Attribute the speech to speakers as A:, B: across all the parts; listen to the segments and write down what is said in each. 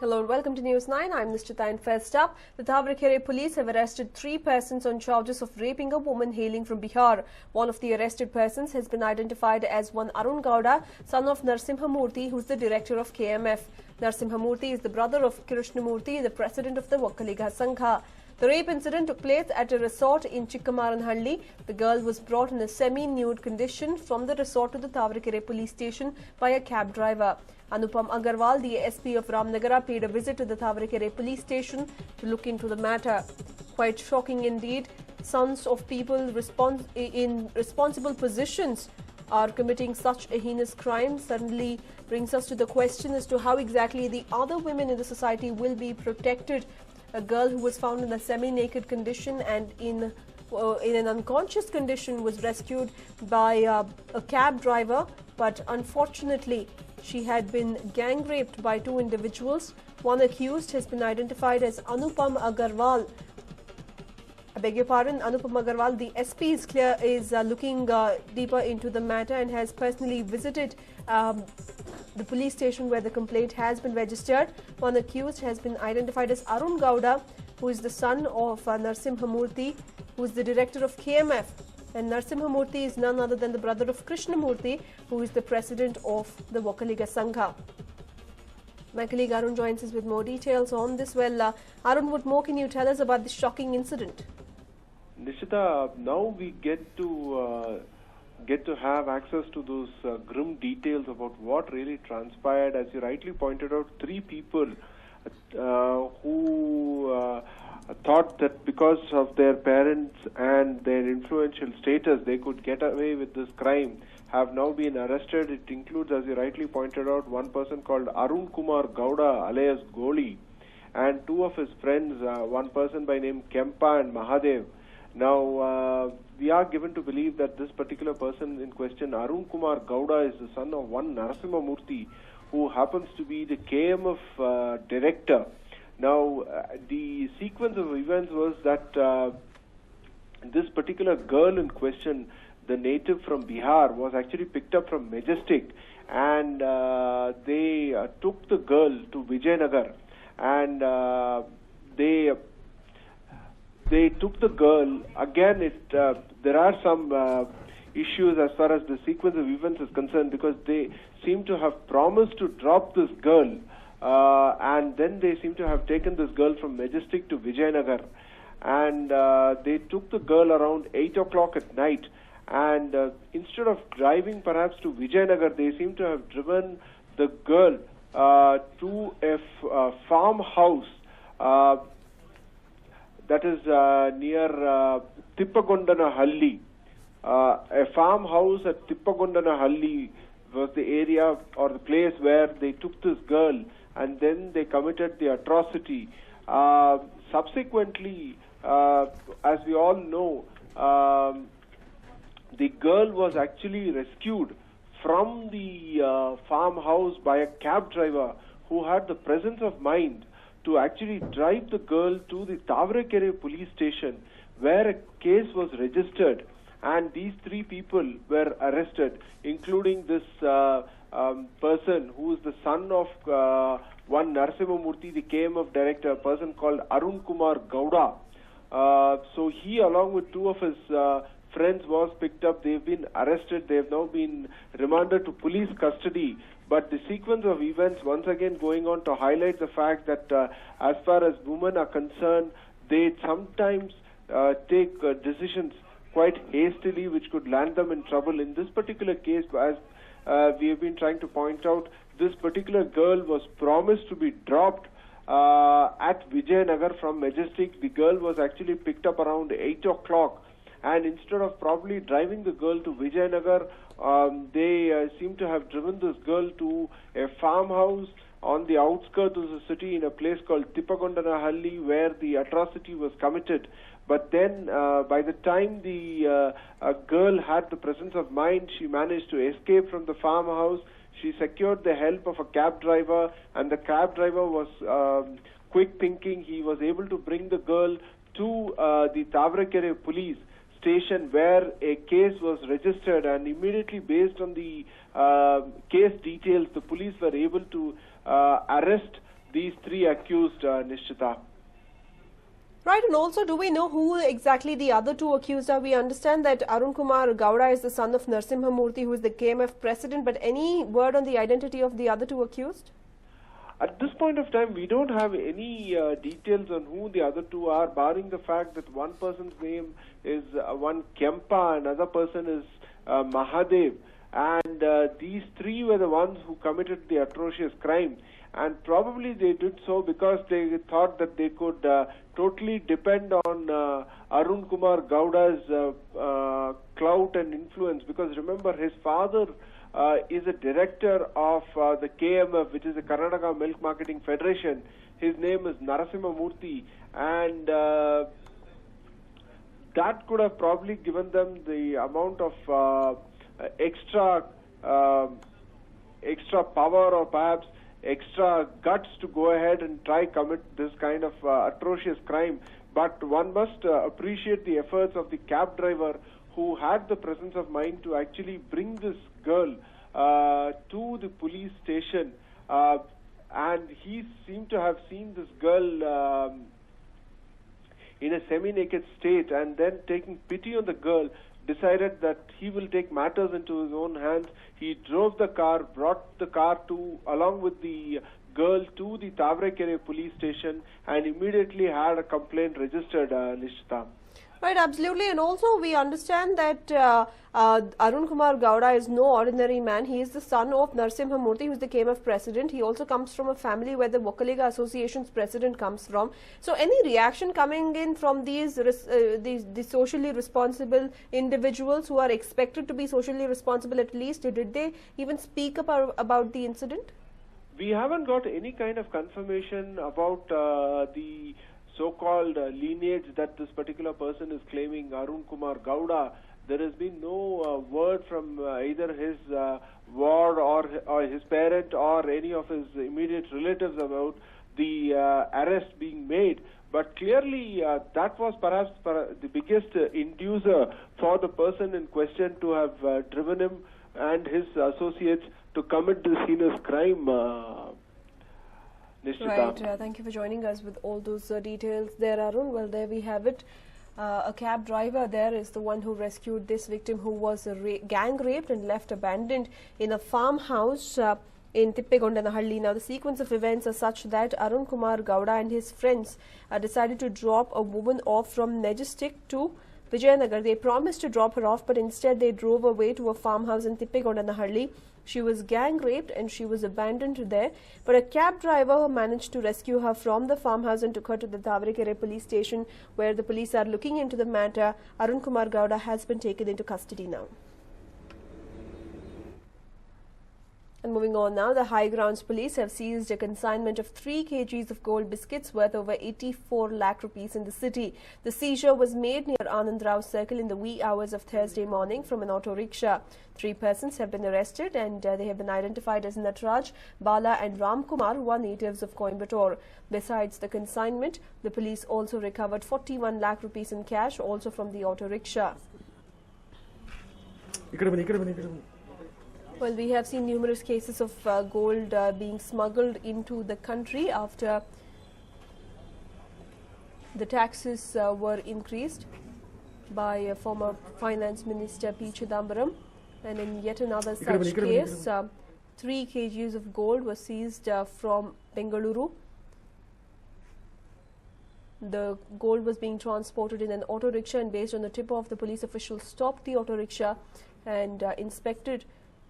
A: Hello and welcome to News 9. I'm Nishchita, and first up, the Thavrakere police have arrested 3 persons on charges of raping a woman hailing from Bihar. One of the arrested persons has been identified as one Arun Gowda, son of Narsimhamurthy, who's the director of KMF. Narsimhamurthy is the brother of Krishnamurthy, the president of the Vakaliga Sangha. The rape incident took place at a resort in Chikkamaranhalli. The girl was brought in a semi-nude condition from the resort to the Thavrakere police station by a cab driver. Anupam Agarwal, the SP of Ramnagara, paid a visit to the Thavrakere police station to look into the matter. Quite shocking indeed. Sons of people in responsible positions are committing such a heinous crime. Suddenly brings us to the question as to how exactly the other women in the society will be protected. A girl who was found in a semi-naked condition and in an unconscious condition was rescued by a cab driver, but unfortunately she had been gang raped by 2 individuals. One accused has been identified as Anupam Agarwal. I beg your pardon, Anupam Agarwal. The SP is looking deeper into the matter and has personally visited the police station where the complaint has been registered. One accused has been identified as Arun Gowda, who is the son of Narsimhamurthy, who is the director of KMF. And Narsimhamurthy is none other than the brother of Krishnamurthy, who is the president of the Vakaliga Sangha. My colleague Arun joins us with more details on this. Well, Arun, what more can you tell us about this shocking incident?
B: Nishita, now we get to have access to those grim details about what really transpired. As you rightly pointed out, 3 people who thought that because of their parents and their influential status, they could get away with this crime, have now been arrested. It includes, as you rightly pointed out, one person called Arun Kumar Gowda, alias Goli, and 2 of his friends, one person by name Kempa and Mahadev. Now, we are given to believe that this particular person in question, Arun Kumar Gowda, is the son of one Narasimhamurthy, who happens to be the KMF director. Now, the sequence of events was that this particular girl in question, the native from Bihar, was actually picked up from Majestic, and they took the girl to Vijayanagar, and they took the girl. Again, there are some issues as far as the sequence of events is concerned, because they seem to have promised to drop this girl, and then they seem to have taken this girl from Majestic to Vijayanagar, and they took the girl around 8 o'clock at night, and instead of driving perhaps to Vijayanagar, they seem to have driven the girl to a farmhouse that is near Tippagondanahalli. A farmhouse at Tippagondanahalli was the area or the place where they took this girl, and then they committed the atrocity. Subsequently, as we all know, the girl was actually rescued from the farmhouse by a cab driver who had the presence of mind to actually drive the girl to the Thavrakere police station, where a case was registered, and these 3 people were arrested, including this person who is the son of one Narasimhamurthy, the KMF director, a person called Arun Kumar Gowda. So he, along with 2 of his friends, was picked up. They've been arrested. They have now been remanded to police custody. But the sequence of events, once again going on to highlight the fact that as far as women are concerned, they sometimes take decisions quite hastily, which could land them in trouble. In this particular case, as we have been trying to point out, this particular girl was promised to be dropped at Vijayanagar from Majestic. The girl was actually picked up around 8 o'clock. And instead of probably driving the girl to Vijayanagar, they seem to have driven this girl to a farmhouse on the outskirts of the city in a place called Tippagondanahalli, where the atrocity was committed. But then, by the time the girl had the presence of mind, she managed to escape from the farmhouse. She secured the help of a cab driver, and the cab driver was quick thinking. He was able to bring the girl to the Thavrakere police station, where a case was registered, and immediately based on the case details, the police were able to arrest these three accused, Nishchita.
A: Right, and also do we know who exactly the other two accused are? We understand that Arun Kumar Gowda is the son of Narasimha Murthy, who is the KMF president, but any word on the identity of the other two accused?
B: At this point of time, we don't have any details on who the other two are, barring the fact that one person's name is one Kempa, another person is Mahadev, and these three were the ones who committed the atrocious crime. And probably they did so because they thought that they could totally depend on Arun Kumar Gowda's clout and influence. Because remember, his father is a director of the KMF, which is the Karnataka Milk Marketing Federation. His name is Narasimha Murthy, and that could have probably given them the amount of extra power, or perhaps extra guts to go ahead and try commit this kind of atrocious crime. But one must appreciate the efforts of the cab driver who had the presence of mind to actually bring this girl to the police station, and he seemed to have seen this girl in a semi-naked state, and then taking pity on the girl, decided that he will take matters into his own hands. He drove the car, brought the car along with the girl to the Tavrekere police station, and immediately had a complaint registered, Nishita.
A: Right, absolutely. And also we understand that Arun Kumar Gowda is no ordinary man. He is the son of Narasimha Murthy, who is the KMF president. He also comes from a family where the Vokkaliga Association's president comes from. So any reaction coming in from these socially responsible individuals who are expected to be socially responsible at least, did they even speak about the incident?
B: We haven't got any kind of confirmation about the so-called lineage that this particular person is claiming, Arun Kumar Gowda. There has been no word from either his ward or his parent or any of his immediate relatives about the arrest being made. But clearly that was perhaps the biggest inducer for the person in question to have driven him and his associates to commit this heinous crime.
A: Right, thank you for joining us with all those details there, Arun. Well, there we have it. A cab driver there is the one who rescued this victim who was gang raped and left abandoned in a farmhouse in Tippegondanahalli. Now, the sequence of events are such that Arun Kumar Gowda and his friends decided to drop a woman off from Majestic to Vijayanagar. They promised to drop her off, but instead they drove away to a farmhouse in Tippegondanahalli. She was gang raped and she was abandoned there, but a cab driver managed to rescue her from the farmhouse and took her to the Tavrekere police station, where the police are looking into the matter. Arun Kumar Gowda has been taken into custody now. And moving on now, the High Grounds police have seized a consignment of 3 kgs of gold biscuits worth over 84 lakh rupees in the city. The seizure was made near Anand Rao Circle in the wee hours of Thursday morning from an auto rickshaw. 3 persons have been arrested and they have been identified as Natraj, Bala and Ram Kumar, who are natives of Coimbatore. Besides the consignment, the police also recovered 41 lakh rupees in cash, also from the auto rickshaw. Well, we have seen numerous cases of gold being smuggled into the country after the taxes were increased by former Finance Minister P. Chidambaram. And in yet another such case, 3 kgs of gold were seized from Bengaluru. The gold was being transported in an auto rickshaw, and based on the tip-off, the police officials stopped the auto rickshaw and inspected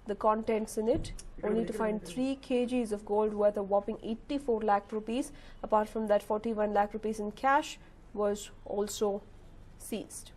A: the contents in it, only to find 3 kgs of gold worth a whopping 84 lakh rupees. Apart from that, 41 lakh rupees in cash was also seized.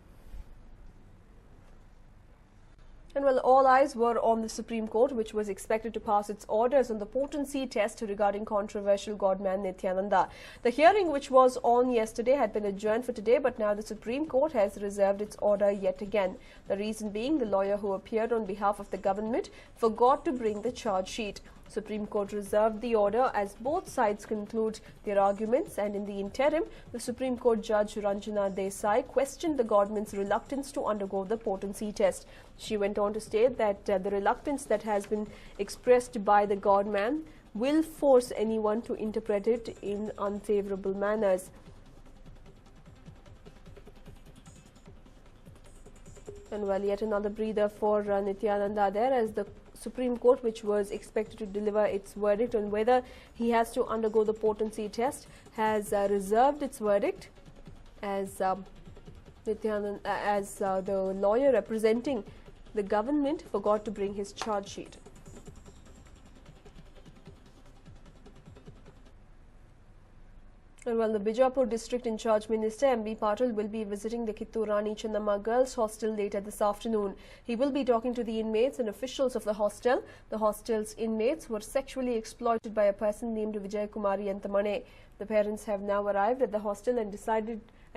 A: And well, all eyes were on the Supreme Court, which was expected to pass its orders on the potency test regarding controversial godman Nityananda. The hearing, which was on yesterday, had been adjourned for today, but now the Supreme Court has reserved its order yet again. The reason being, the lawyer who appeared on behalf of the government forgot to bring the charge sheet. Supreme Court reserved the order as both sides conclude their arguments, and in the interim, the Supreme Court Judge Ranjana Desai questioned the government's reluctance to undergo the potency test. She went on to state that the reluctance that has been expressed by the godman will force anyone to interpret it in unfavorable manners. And well, yet another breather for Nityananda there, as the Supreme Court, which was expected to deliver its verdict on whether he has to undergo the potency test, has reserved its verdict, as the lawyer representing the government forgot to bring his charge sheet. And well, the Bijapur District in Charge Minister M.B. Patil will be visiting the Kittur Rani Chennamma Girls Hostel later this afternoon. He will be talking to the inmates and officials of the hostel. The hostel's inmates were sexually exploited by a person named Vijay Kumari Yantamane. The parents have now arrived at the hostel and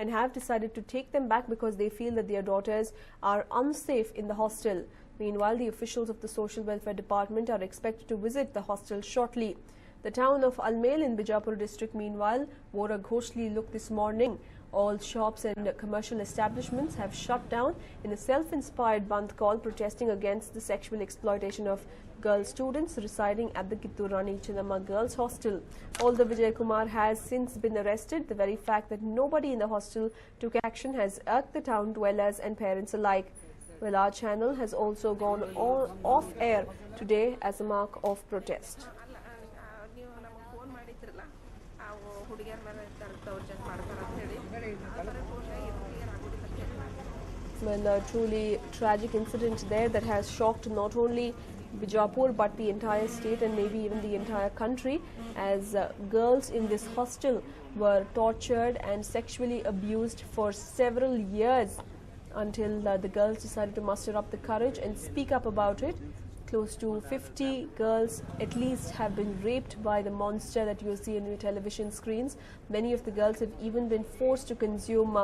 A: have decided to take them back because they feel that their daughters are unsafe in the hostel. Meanwhile, the officials of the Social Welfare Department are expected to visit the hostel shortly. The town of Almel in Bijapur district, meanwhile, wore a ghostly look this morning. All shops and commercial establishments have shut down in a self-inspired Bandh call protesting against the sexual exploitation of girl students residing at the Kittur Rani Chennamma Girls Hostel. Although Vijay Kumar has since been arrested, the very fact that nobody in the hostel took action has irked the town dwellers and parents alike. Well, our channel has also gone off air today as a mark of protest. Well, a truly tragic incident there that has shocked not only Bijapur but the entire state and maybe even the entire country, as girls in this hostel were tortured and sexually abused for several years until the girls decided to muster up the courage and speak up about it. Close to 50 girls at least have been raped by the monster that you see on your television screens. Many of the girls have even been forced to consume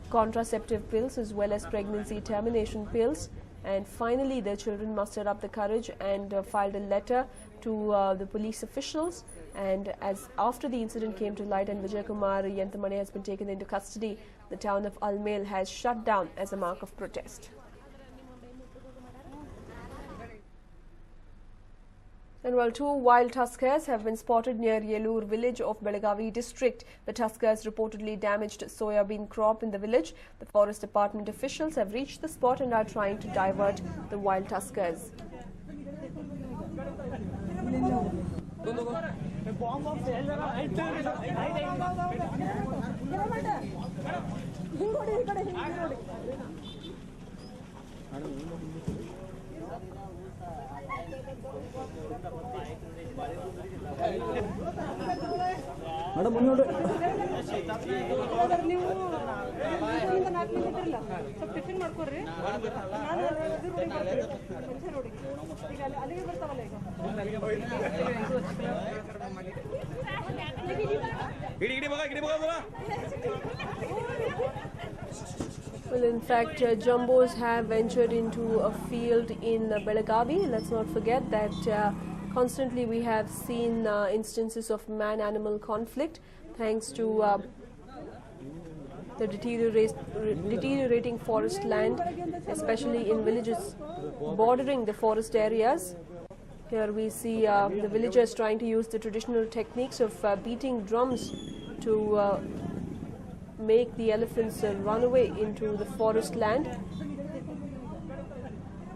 A: contraceptive pills as well as pregnancy termination pills. And finally, their children mustered up the courage and filed a letter to the police officials. And as after the incident came to light and Vijay Kumar Yantamane has been taken into custody, the town of Almel has shut down as a mark of protest. And while two wild tuskers have been spotted near Yelur village of Belagavi district, the tuskers reportedly damaged soybean crop in the village. The forest department officials have reached the spot and are trying to divert the wild tuskers. Well, in fact, jumbos have ventured into a field in Belagavi. Let's not forget that constantly we have seen instances of man-animal conflict thanks to the deteriorating forest land, especially in villages bordering the forest areas. Here we see the villagers trying to use the traditional techniques of beating drums to make the elephants run away into the forest land.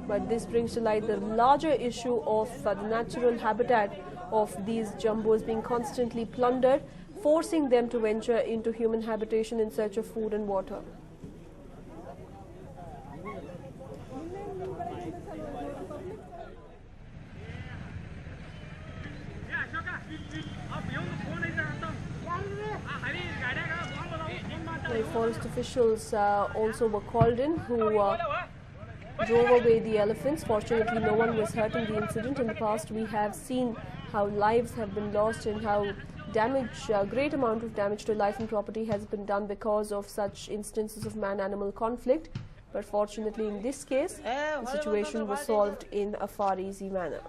A: But this brings to light the larger issue of the natural habitat of these jumbos being constantly plundered, forcing them to venture into human habitation in search of food and water. The forest officials also were called in, who drove away the elephants. Fortunately, no one was hurt in the incident. In the past, we have seen how lives have been lost and how great amount of damage to life and property has been done because of such instances of man-animal conflict. But fortunately, in this case, the situation was solved in a far easy manner.